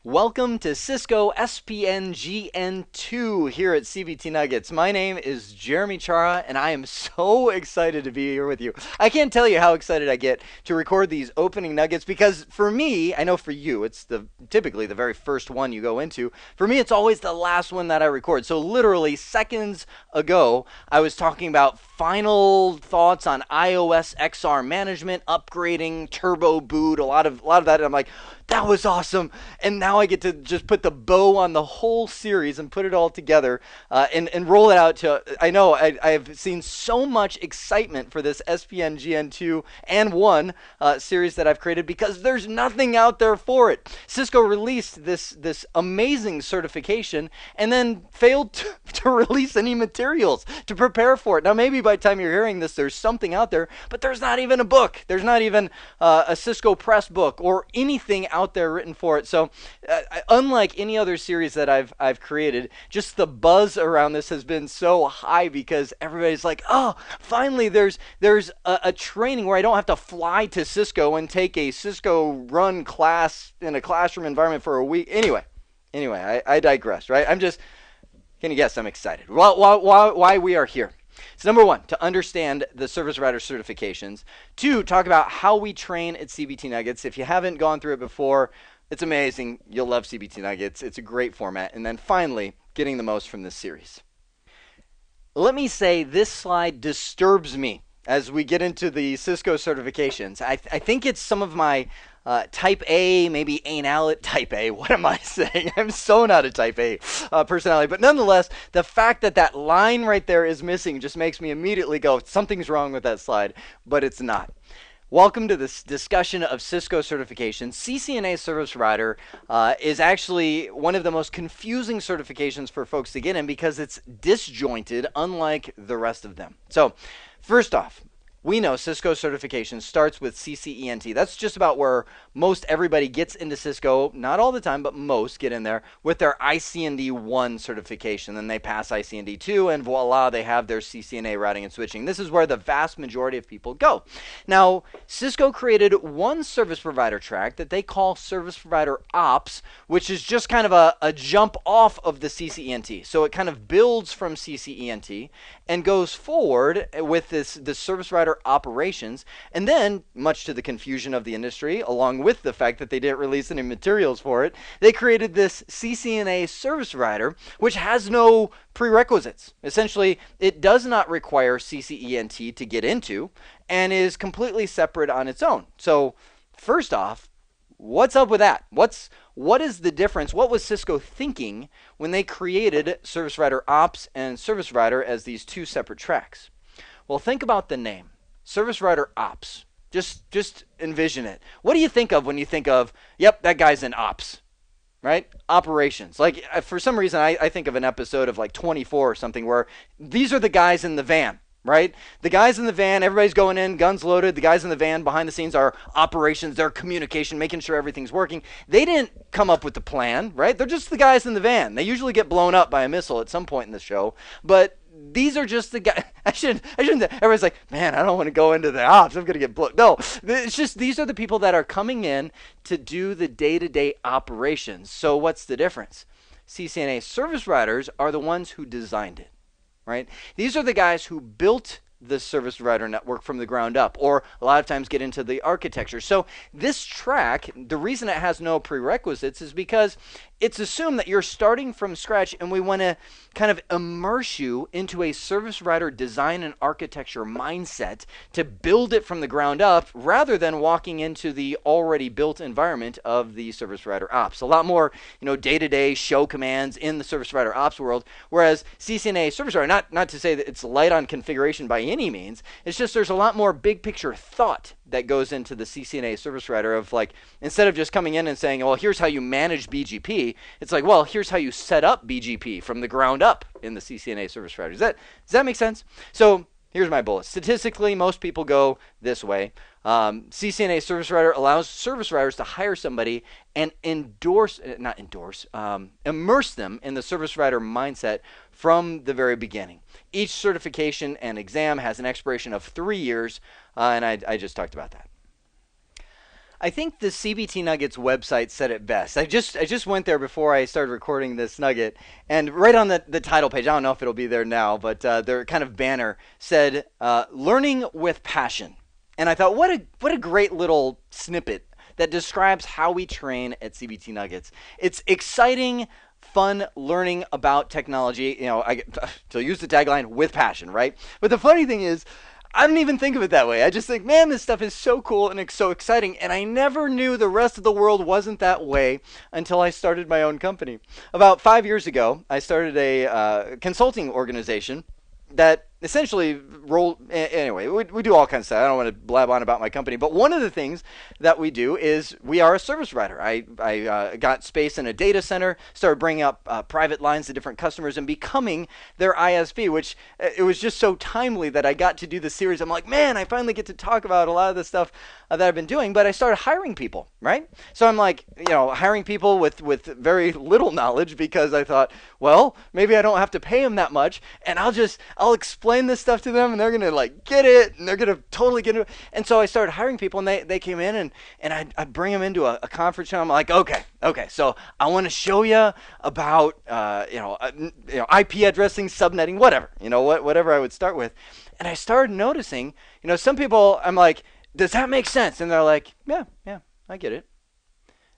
Welcome to Cisco SPNGN2 here at CBT Nuggets. My name is Jeremy Chara, and I am so excited to be here with you. I can't tell you how excited I get to record these opening nuggets because for me, I know for you, it's typically the very first one you go into. For me, it's always the last one that I record. So literally seconds ago, I was talking about final thoughts on iOS XR management, upgrading, turbo boot, a lot of that. And I'm like, that was awesome. And now I get to just put the bow on the whole series and put it all together and roll it out to, I know I've seen so much excitement for this SPNGN2 and 1 series that I've created because there's nothing out there for it. Cisco released this amazing certification and then failed to release any materials to prepare for it. Now, maybe by the time you're hearing this, there's something out there, but there's not even a book. There's not even a Cisco Press book or anything out there written for it. So unlike any other series that I've created, just the buzz around this has been so high because everybody's like, oh, finally there's a training where I don't have to fly to Cisco and take a Cisco run class in a classroom environment for a week. Anyway, I digress, right? Can you guess I'm excited? Why we are here? So number one, to understand the service provider certifications. Two, talk about how we train at CBT Nuggets. If you haven't gone through it before, it's amazing. You'll love CBT Nuggets. It's a great format. And then finally, getting the most from this series. Let me say this slide disturbs me as we get into the Cisco certifications. I think it's some of my type A, maybe anal type A. What am I saying? I'm so not a type A personality. But nonetheless, the fact that line right there is missing just makes me immediately go, something's wrong with that slide, but it's not. Welcome to this discussion of Cisco certification. CCNA Service Provider is actually one of the most confusing certifications for folks to get in because it's disjointed, unlike the rest of them. So, first off, we know Cisco certification starts with CCENT. That's just about where most everybody gets into Cisco. Not all the time, but most get in there with their ICND1 certification. Then they pass ICND2, and voila, they have their CCNA routing and switching. This is where the vast majority of people go. Now, Cisco created one service provider track that they call Service Provider Ops, which is just kind of a jump off of the CCENT. So it kind of builds from CCENT and goes forward with the Service Provider Operations, and then, much to the confusion of the industry, along with the fact that they didn't release any materials for it, they created this CCNA Service Provider, which has no prerequisites. Essentially, it does not require CCENT to get into, and is completely separate on its own. So, first off, what's up with that? What is the difference? What was Cisco thinking when they created Service Provider Ops and Service Provider as these two separate tracks? Well, think about the name. Service Provider Ops. Just envision it. What do you think of when you think of, yep, that guy's in Ops, right? Operations. Like, for some reason, I think of an episode of like 24 or something where these are the guys in the van, right? The guys in the van, everybody's going in, guns loaded. The guys in the van behind the scenes are operations, their communication, making sure everything's working. They didn't come up with the plan, right? They're just the guys in the van. They usually get blown up by a missile at some point in the show, but these are just the guys. I shouldn't. Everybody's like, man, I don't want to go into the ops. I'm going to get blown. No, it's just these are the people that are coming in to do the day-to-day operations. So what's the difference? CCNA service providers are the ones who designed it, right? These are the guys who built the service provider network from the ground up, or a lot of times get into the architecture. So this track, the reason it has no prerequisites is because it's assumed that you're starting from scratch, and we want to kind of immerse you into a service provider design and architecture mindset to build it from the ground up rather than walking into the already built environment of the service provider ops. A lot more, day-to-day show commands in the service provider ops world, whereas CCNA service provider, not to say that it's light on configuration by any means, it's just there's a lot more big picture thought that goes into the CCNA service provider of, like, instead of just coming in and saying, well, here's how you manage BGP, it's like, well, here's how you set up BGP from the ground up in the CCNA service provider. Does that make sense? So here's my bullet. Statistically, most people go this way. CCNA service provider allows service providers to hire somebody and immerse them in the service provider mindset from the very beginning. Each certification and exam has an expiration of 3 years, and I just talked about that. I think the CBT Nuggets website said it best. I just went there before I started recording this nugget, and right on the title page, I don't know if it'll be there now, but their kind of banner said "Learning with Passion," and I thought, what a great little snippet that describes how we train at CBT Nuggets. It's exciting, fun learning about technology. To use the tagline, with passion, right? But the funny thing is, I don't even think of it that way. I just think, man, this stuff is so cool and it's so exciting. And I never knew the rest of the world wasn't that way until I started my own company. About 5 years ago, I started a consulting organization that essentially anyway, we do all kinds of stuff. I don't want to blab on about my company, but one of the things that we do is we are a service provider. I got space in a data center, started bringing up private lines to different customers and becoming their ISP, which it was just so timely that I got to do the series. I'm like, man, I finally get to talk about a lot of the stuff that I've been doing, but I started hiring people, right? So I'm like, hiring people with very little knowledge, because I thought, well, maybe I don't have to pay them that much, and I'll explain this stuff to them and they're gonna like get it, and they're gonna totally get it. And so I started hiring people, and they came in, and I'd bring them into a conference room. I'm like, okay, so I want to show you about IP addressing, subnetting, whatever I would start with. And I started noticing, some people, I'm like, does that make sense? And they're like, yeah, I get it.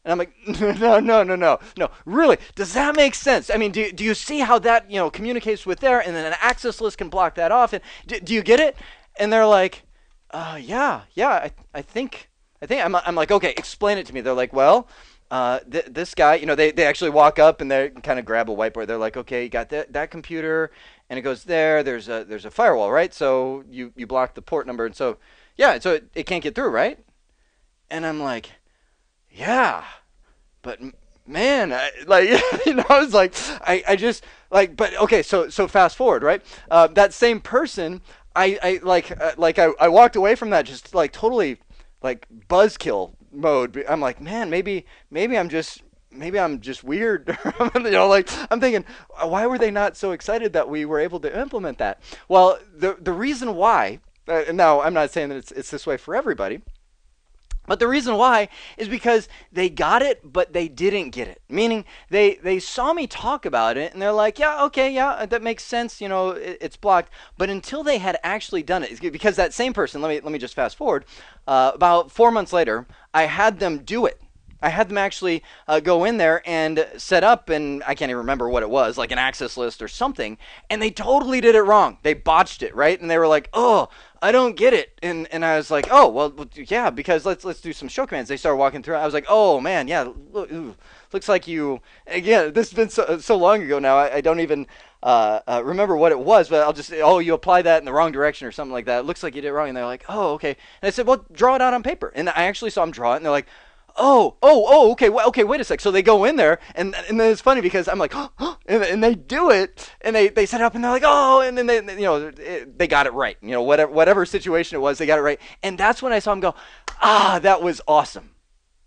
And I'm like, no, really, does that make sense? I mean, do you see how that, communicates with there, and then an access list can block that off? And do you get it? And they're like, yeah, I think. I'm like, okay, explain it to me. They're like, well, this guy, they actually walk up and they kind of grab a whiteboard. They're like, okay, you got that computer, and it goes there. There's a firewall, right? So you block the port number, and so yeah, so it can't get through, right? And I'm like, yeah, but man, I was like, I just like, but okay, so fast forward, right? That same person, I walked away from that just like totally like buzzkill mode. I'm like, man, maybe I'm just weird. Like I'm thinking, why were they not so excited that we were able to implement that? Well, the reason why, now I'm not saying that it's this way for everybody. But the reason why is because they got it, but they didn't get it. Meaning they saw me talk about it, and they're like, yeah, okay, yeah, that makes sense. It's blocked. But until they had actually done it, because that same person, let me just fast forward. About 4 months later, I had them do it. I had them actually go in there and set up, and I can't even remember what it was, like an access list or something, and they totally did it wrong. They botched it, right? And they were like, oh, I don't get it. And I was like, oh, well, yeah, because let's do some show commands. They started walking through. I was like, oh, man, yeah, looks like you, again, this has been so long ago now, I don't even remember what it was, but I'll just say, oh, you apply that in the wrong direction or something like that. It looks like you did it wrong. And they're like, oh, okay. And I said, well, draw it out on paper. And I actually saw them draw it, and they're like, oh, okay, wait a sec. So they go in there, and then it's funny because I'm like, and they do it, and they set it up, and they're like, oh, and then they got it right. Whatever situation it was, they got it right. And that's when I saw them go, that was awesome.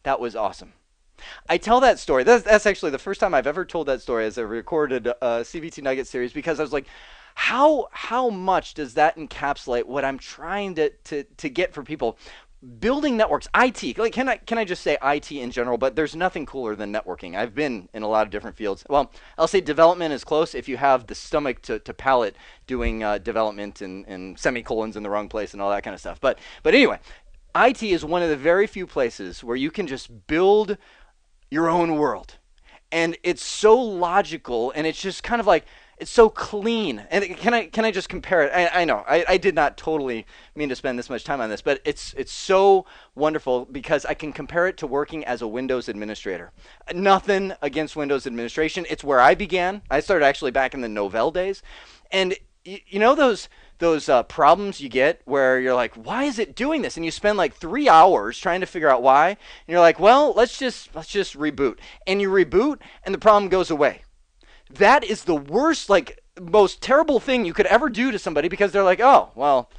That was awesome. I tell that story. That's actually the first time I've ever told that story as a recorded CVT Nugget series, because I was like, how much does that encapsulate what I'm trying to get for people? Building networks, IT. Like, can I just say IT in general? But there's nothing cooler than networking. I've been in a lot of different fields. Well, I'll say development is close if you have the stomach to palate doing development and semicolons in the wrong place and all that kind of stuff. But anyway, IT is one of the very few places where you can just build your own world, and it's so logical, and it's just kind of like, it's so clean. And can I just compare it? I know I did not totally mean to spend this much time on this, but it's so wonderful because I can compare it to working as a Windows administrator. Nothing against Windows administration. It's where I began. I started actually back in the Novell days. And those problems you get where you're like, why is it doing this? And you spend like 3 hours trying to figure out why. And you're like, well, let's just reboot. And you reboot and the problem goes away. That is the worst, like, most terrible thing you could ever do to somebody, because they're like, oh, well,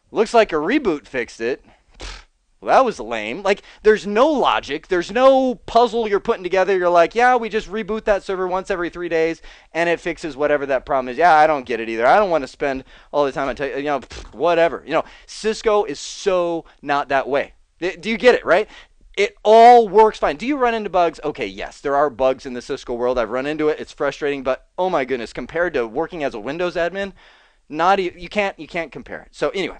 looks like a reboot fixed it. Well, that was lame. Like, there's no logic. There's no puzzle you're putting together. You're like, yeah, we just reboot that server once every 3 days, and it fixes whatever that problem is. Yeah, I don't get it either. I don't want to spend all the time on whatever. Cisco is so not that way. Do you get it, right? It all works fine. Do you run into bugs? Okay, yes, there are bugs in the Cisco world. I've run into it. It's frustrating, but oh my goodness, compared to working as a Windows admin, not you can't compare it. So anyway,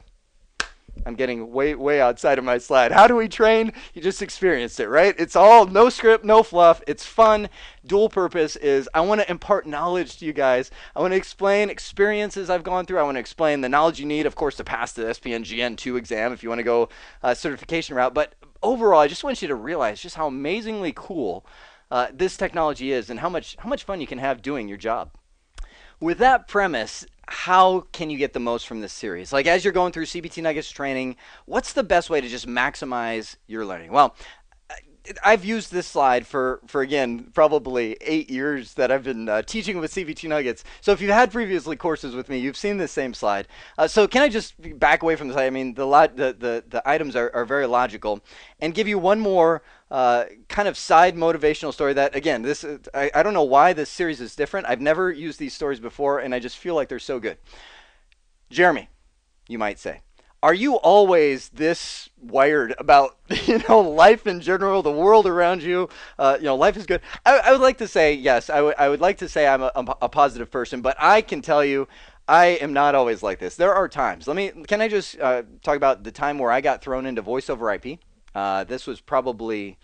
I'm getting way outside of my slide. How do we train? You just experienced it, right? It's all no script, no fluff. It's fun. Dual purpose is I want to impart knowledge to you guys. I want to explain experiences I've gone through. I want to explain the knowledge you need, of course, to pass the SPNGN2 exam if you want to go certification route. But overall, I just want you to realize just how amazingly cool this technology is and how much fun you can have doing your job. With that premise, how can you get the most from this series? Like as you're going through CBT Nuggets training, what's the best way to just maximize your learning? Well, I've used this slide for again, probably 8 years that I've been teaching with CBT Nuggets. So if you've had previously courses with me, you've seen this same slide. So can I just back away from the slide? I mean, the items are very logical and give you one more kind of side motivational story that, again, I don't know why this series is different. I've never used these stories before, and I just feel like they're so good. Jeremy, you might say, are you always this wired about life in general, the world around you? Life is good. I would like to say yes. I would like to say I'm a positive person, but I can tell you I am not always like this. There are times. Can I just talk about the time where I got thrown into voice over IP? This was probably,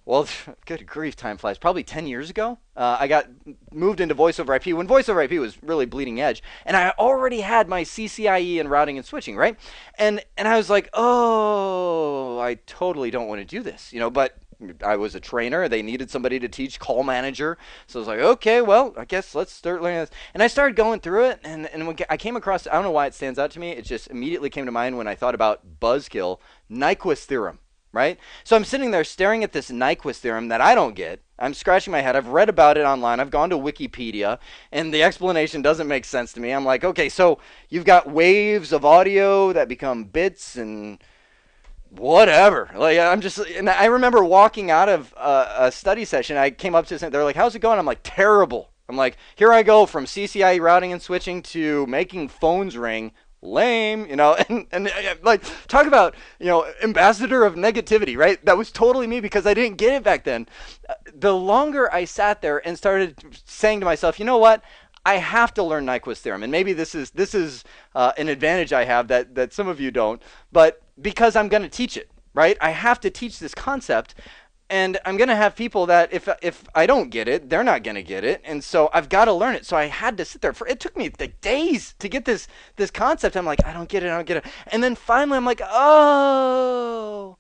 well, good grief, time flies. Probably 10 years ago, I got moved into voice over IP when voice over IP was really bleeding edge, and I already had my CCIE and routing and switching, right? And I was like, oh, I totally don't want to do this, but I was a trainer. They needed somebody to teach call manager. So I was like, okay, well, I guess let's start learning this. And I started going through it, and when I came across, I don't know why it stands out to me. It just immediately came to mind when I thought about buzzkill, Nyquist theorem, right? So I'm sitting there staring at this Nyquist theorem that I don't get. I'm scratching my head. I've read about it online. I've gone to Wikipedia, and the explanation doesn't make sense to me. I'm like, okay, so you've got waves of audio that become bits and whatever. And I remember walking out of a study session. I came up to them. They're like, how's it going? I'm like, terrible. I'm like, here I go from CCIE routing and switching to making phones ring. Lame, and like, talk about, ambassador of negativity, right? That was totally me because I didn't get it back then. The longer I sat there and started saying to myself, you know what? I have to learn Nyquist theorem, and maybe this is an advantage I have that some of you don't, but because I'm going to teach it, right? I have to teach this concept, and I'm going to have people that if I don't get it, they're not going to get it, and so I've got to learn it. So I had to sit there. It took me like days to get this concept. I'm like, I don't get it, and then finally I'm like, oh,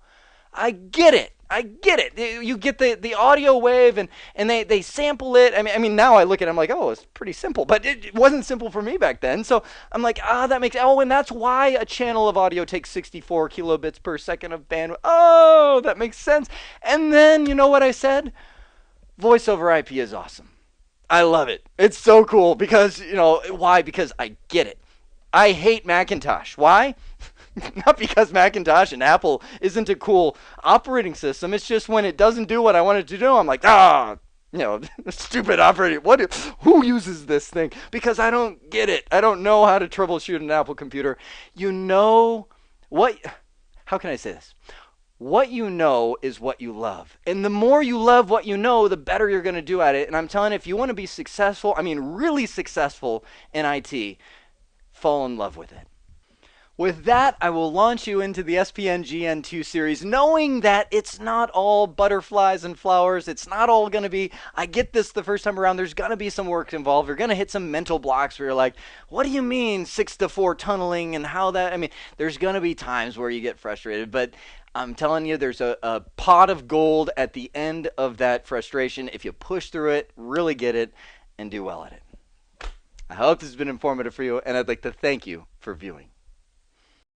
I get it. I get it. You get the audio wave, and they sample it. I mean, now I look at it, I'm like, oh, it's pretty simple. But it wasn't simple for me back then. So I'm like, and that's why a channel of audio takes 64 kilobits per second of bandwidth. Oh, that makes sense. And then, you know what I said? Voice over IP is awesome. I love it. It's so cool because, why? Because I get it. I hate Macintosh. Why? Not because Macintosh and Apple isn't a cool operating system. It's just when it doesn't do what I want it to do, I'm like, stupid operating. Who uses this thing? Because I don't get it. I don't know how to troubleshoot an Apple computer. How can I say this? What you know is what you love. And the more you love what you know, the better you're going to do at it. And I'm telling you, if you want to be successful, really successful in IT, fall in love with it. With that, I will launch you into the SPNGN2 series, knowing that it's not all butterflies and flowers. It's not all going to be, I get this the first time around. There's going to be some work involved. You're going to hit some mental blocks where you're like, what do you mean 6-to-4 tunneling and how that, there's going to be times where you get frustrated, but I'm telling you, there's a pot of gold at the end of that frustration if you push through it, really get it, and do well at it. I hope this has been informative for you, and I'd like to thank you for viewing.